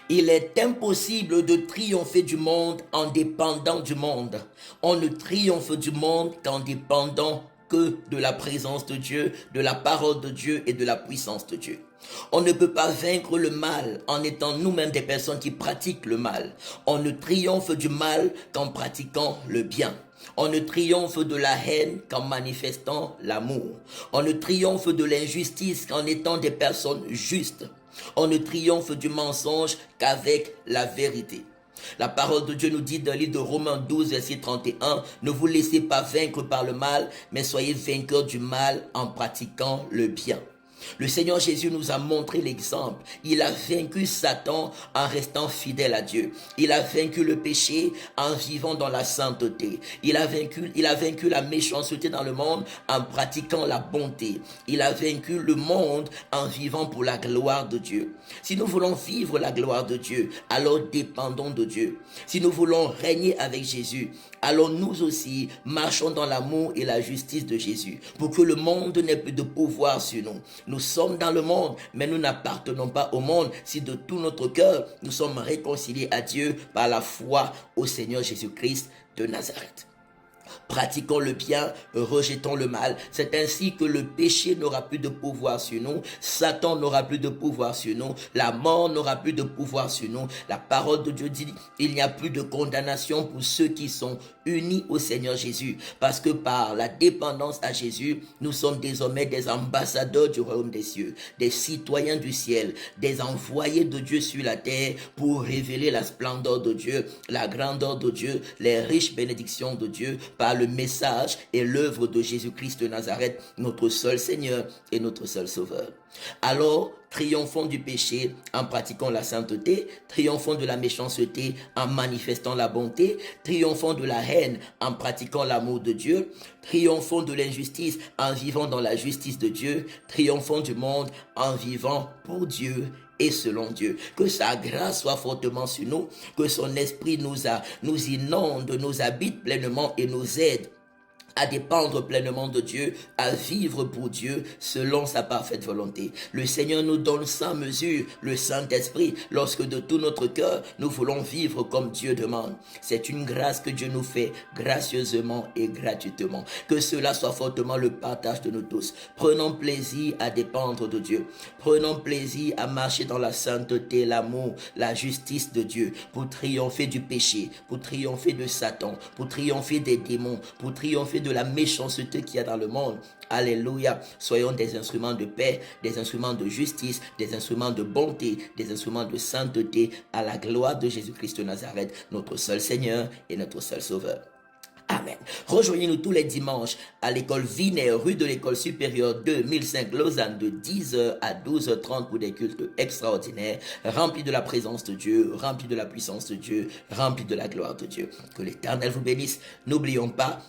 Il est impossible de triompher du monde en dépendant du monde. On ne triomphe du monde qu'en dépendant que de la présence de Dieu, de la parole de Dieu et de la puissance de Dieu. On ne peut pas vaincre le mal en étant nous-mêmes des personnes qui pratiquent le mal. On ne triomphe du mal qu'en pratiquant le bien. On ne triomphe de la haine qu'en manifestant l'amour. On ne triomphe de l'injustice qu'en étant des personnes justes. On ne triomphe du mensonge qu'avec la vérité. La parole de Dieu nous dit dans le livre de Romains 12, verset 31, « Ne vous laissez pas vaincre par le mal, mais soyez vainqueurs du mal en pratiquant le bien. » Le Seigneur Jésus nous a montré l'exemple. Il a vaincu Satan en restant fidèle à Dieu. Il a vaincu le péché en vivant dans la sainteté. Il a vaincu la méchanceté dans le monde en pratiquant la bonté. Il a vaincu le monde en vivant pour la gloire de Dieu. Si nous voulons vivre la gloire de Dieu, alors dépendons de Dieu. Si nous voulons régner avec Jésus, alors nous aussi marchons dans l'amour et la justice de Jésus pour que le monde n'ait plus de pouvoir sur nous. Nous sommes dans le monde, mais nous n'appartenons pas au monde si de tout notre cœur nous sommes réconciliés à Dieu par la foi au Seigneur Jésus-Christ de Nazareth. Pratiquons le bien, rejetons le mal. C'est ainsi que le péché n'aura plus de pouvoir sur nous, Satan n'aura plus de pouvoir sur nous, la mort n'aura plus de pouvoir sur nous. La parole de Dieu dit, il n'y a plus de condamnation pour ceux qui sont unis au Seigneur Jésus, parce que par la dépendance à Jésus, nous sommes désormais des ambassadeurs du royaume des cieux, des citoyens du ciel, des envoyés de Dieu sur la terre pour révéler la splendeur de Dieu, la grandeur de Dieu, les riches bénédictions de Dieu, par le message et l'œuvre de Jésus-Christ de Nazareth, notre seul Seigneur et notre seul Sauveur. Alors, triomphons du péché en pratiquant la sainteté, triomphons de la méchanceté en manifestant la bonté, triomphons de la haine en pratiquant l'amour de Dieu, triomphons de l'injustice en vivant dans la justice de Dieu, triomphons du monde en vivant pour Dieu et selon Dieu. Que sa grâce soit fortement sur nous, que son esprit nous inonde, nous habite pleinement et nous aide à dépendre pleinement de Dieu, à vivre pour Dieu selon sa parfaite volonté. Le Seigneur nous donne sans mesure le Saint-Esprit lorsque de tout notre cœur nous voulons vivre comme Dieu demande. C'est une grâce que Dieu nous fait gracieusement et gratuitement. Que cela soit fortement le partage de nous tous. Prenons plaisir à dépendre de Dieu. Prenons plaisir à marcher dans la sainteté, l'amour, la justice de Dieu pour triompher du péché, pour triompher de Satan, pour triompher des démons, pour triompher de la méchanceté qu'il y a dans le monde. Alléluia. Soyons des instruments de paix, des instruments de justice, des instruments de bonté, des instruments de sainteté à la gloire de Jésus-Christ de Nazareth, notre seul Seigneur et notre seul Sauveur. Amen. Rejoignez-nous tous les dimanches à l'école Viner, rue de l'école supérieure 2005 Lausanne de 10h à 12h30 pour des cultes extraordinaires, remplis de la présence de Dieu, remplis de la puissance de Dieu, remplis de la gloire de Dieu. Que l'Éternel vous bénisse. N'oublions pas,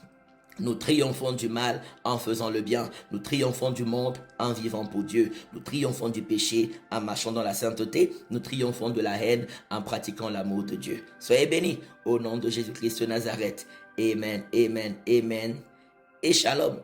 nous triomphons du mal en faisant le bien. Nous triomphons du monde en vivant pour Dieu. Nous triomphons du péché en marchant dans la sainteté. Nous triomphons de la haine en pratiquant l'amour de Dieu. Soyez bénis au nom de Jésus-Christ de Nazareth. Amen, amen, amen et shalom.